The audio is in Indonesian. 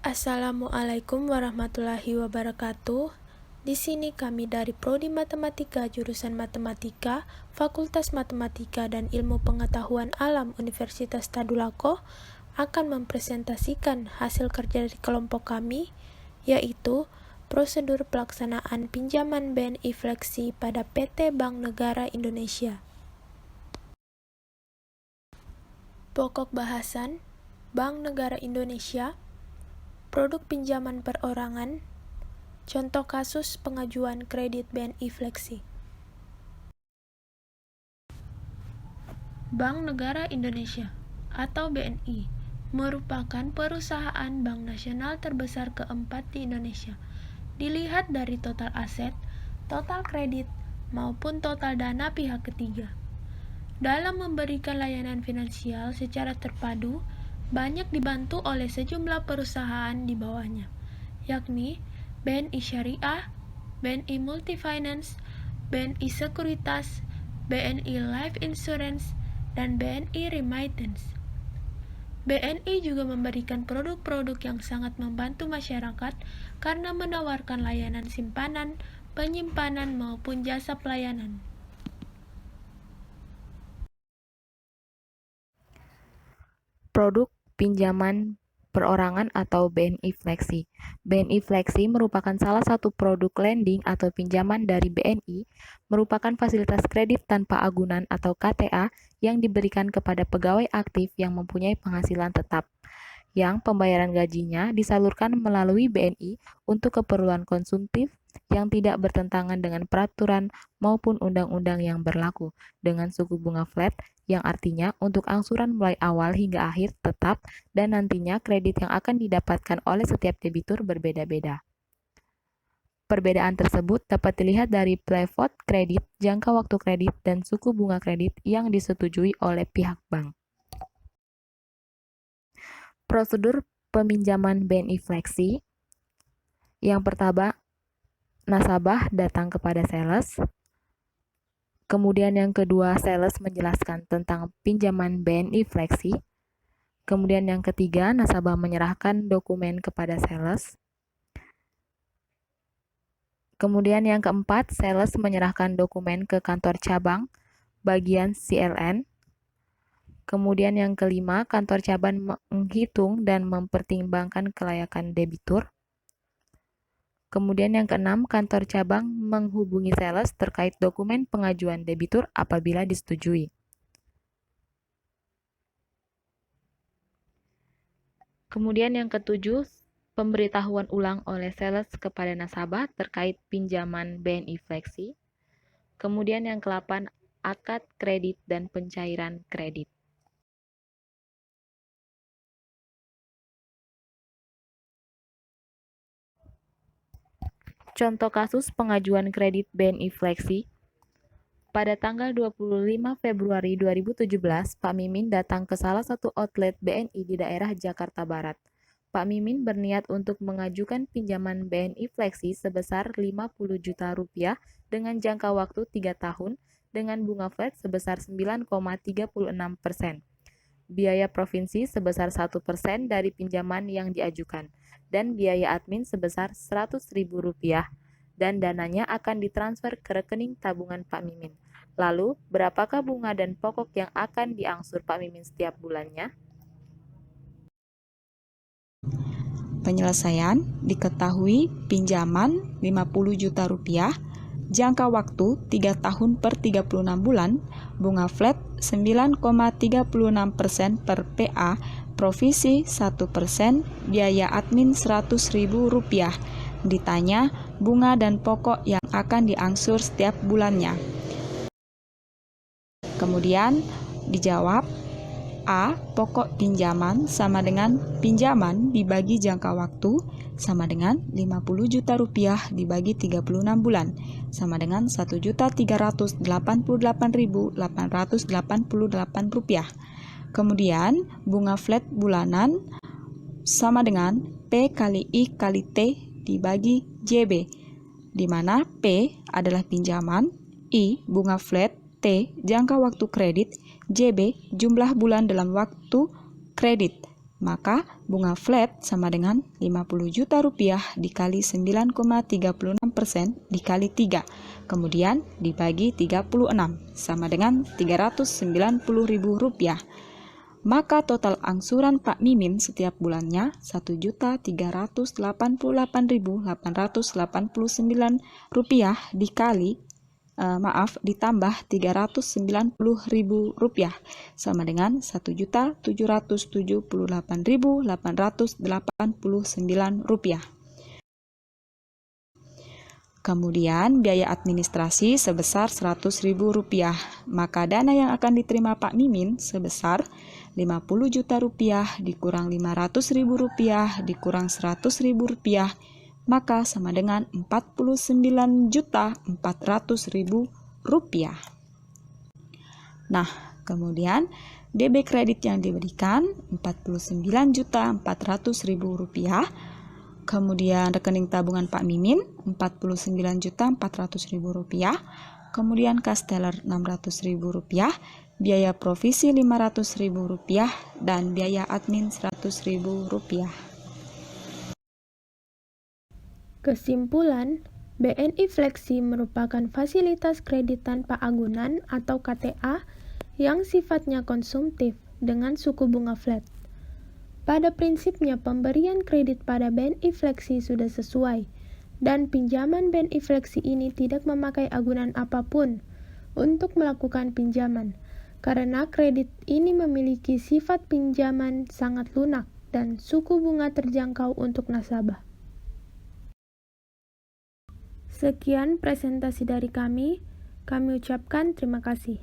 Assalamualaikum warahmatullahi wabarakatuh. Di sini kami dari Prodi Matematika jurusan Matematika, Fakultas Matematika dan Ilmu Pengetahuan Alam Universitas Tadulako akan mempresentasikan hasil kerja dari kelompok kami, yaitu prosedur pelaksanaan pinjaman BNI Fleksi pada PT Bank Negara Indonesia. Pokok bahasan Bank Negara Indonesia, produk pinjaman perorangan, contoh kasus pengajuan kredit BNI Fleksi. Bank Negara Indonesia atau BNI merupakan perusahaan bank nasional terbesar keempat di Indonesia. Dilihat dari total aset, total kredit, maupun total dana pihak ketiga. Dalam memberikan layanan finansial secara terpadu, banyak dibantu oleh sejumlah perusahaan di bawahnya, yakni BNI Syariah, BNI Multifinance, BNI Sekuritas, BNI Life Insurance, dan BNI Remittance. BNI juga memberikan produk-produk yang sangat membantu masyarakat karena menawarkan layanan simpanan, penyimpanan, maupun jasa pelayanan. Produk pinjaman perorangan atau BNI Fleksi. BNI Fleksi merupakan salah satu produk lending atau pinjaman dari BNI, merupakan fasilitas kredit tanpa agunan atau KTA yang diberikan kepada pegawai aktif yang mempunyai penghasilan tetap, yang pembayaran gajinya disalurkan melalui BNI untuk keperluan konsumtif yang tidak bertentangan dengan peraturan maupun undang-undang yang berlaku, dengan suku bunga flat yang artinya untuk angsuran mulai awal hingga akhir tetap dan nantinya kredit yang akan didapatkan oleh setiap debitur berbeda-beda. Perbedaan tersebut dapat dilihat dari plafon kredit, jangka waktu kredit, dan suku bunga kredit yang disetujui oleh pihak bank. Prosedur peminjaman BNI Fleksi. Yang pertama, nasabah datang kepada sales. Kemudian yang kedua, sales menjelaskan tentang pinjaman BNI Fleksi. Kemudian yang ketiga, nasabah menyerahkan dokumen kepada sales. Kemudian yang keempat, sales menyerahkan dokumen ke kantor cabang bagian CLN. Kemudian yang kelima, kantor cabang menghitung dan mempertimbangkan kelayakan debitur. Kemudian yang keenam, kantor cabang menghubungi sales terkait dokumen pengajuan debitur apabila disetujui. Kemudian yang ketujuh, pemberitahuan ulang oleh sales kepada nasabah terkait pinjaman BNI Fleksi. Kemudian yang ke-8, akad kredit dan pencairan kredit. Contoh kasus pengajuan kredit BNI Fleksi. Pada tanggal 25 Februari 2017, Pak Mimin datang ke salah satu outlet BNI di daerah Jakarta Barat. Pak Mimin berniat untuk mengajukan pinjaman BNI Fleksi sebesar 50 juta rupiah dengan jangka waktu 3 tahun dengan bunga flat sebesar 9,36%. Biaya provinsi sebesar 1% dari pinjaman yang diajukan, dan biaya admin sebesar Rp100.000, dan dananya akan ditransfer ke rekening tabungan Pak Mimin. Lalu, berapakah bunga dan pokok yang akan diangsur Pak Mimin setiap bulannya? Penyelesaian diketahui pinjaman 50 juta rupiah, jangka waktu 3 tahun per 36 bulan, bunga flat 9,36% per PA, provisi 1%, biaya admin Rp100.000. Ditanya bunga dan pokok yang akan diangsur setiap bulannya. Kemudian dijawab, A. Pokok pinjaman sama dengan pinjaman dibagi jangka waktu sama dengan 50 juta rupiah dibagi 36 bulan sama dengan 1.388.888 rupiah. Kemudian bunga flat bulanan sama dengan P kali I kali T dibagi JB, di mana P adalah pinjaman, I bunga flat, T jangka waktu kredit, JB jumlah bulan dalam waktu kredit. Maka bunga flat sama dengan 50 juta rupiah dikali 9,36% dikali 3, kemudian dibagi 36 sama dengan 390.000 rupiah. Maka total angsuran Pak Mimin setiap bulannya 1.388.889 rupiah ditambah 390.000 rupiah sama dengan 1.778.889 rupiah. Kemudian biaya administrasi sebesar 100.000 rupiah. Maka dana yang akan diterima Pak Mimin sebesar 50 juta rupiah dikurang 500.000 rupiah dikurang 100.000 rupiah, maka sama dengan 49.400.000 rupiah. Nah, kemudian DB kredit yang diberikan 49.400.000 rupiah. Kemudian rekening tabungan Pak Mimin 49.400.000 rupiah. Kemudian kas teller 600.000 rupiah, biaya provisi 500.000 rupiah, dan biaya admin 100.000 rupiah. Kesimpulan, BNI Fleksi merupakan fasilitas kredit tanpa agunan atau KTA yang sifatnya konsumtif dengan suku bunga flat. Pada prinsipnya pemberian kredit pada BNI Fleksi sudah sesuai, dan pinjaman BNI Fleksi ini tidak memakai agunan apapun untuk melakukan pinjaman, karena kredit ini memiliki sifat pinjaman sangat lunak dan suku bunga terjangkau untuk nasabah. Sekian presentasi dari kami ucapkan terima kasih.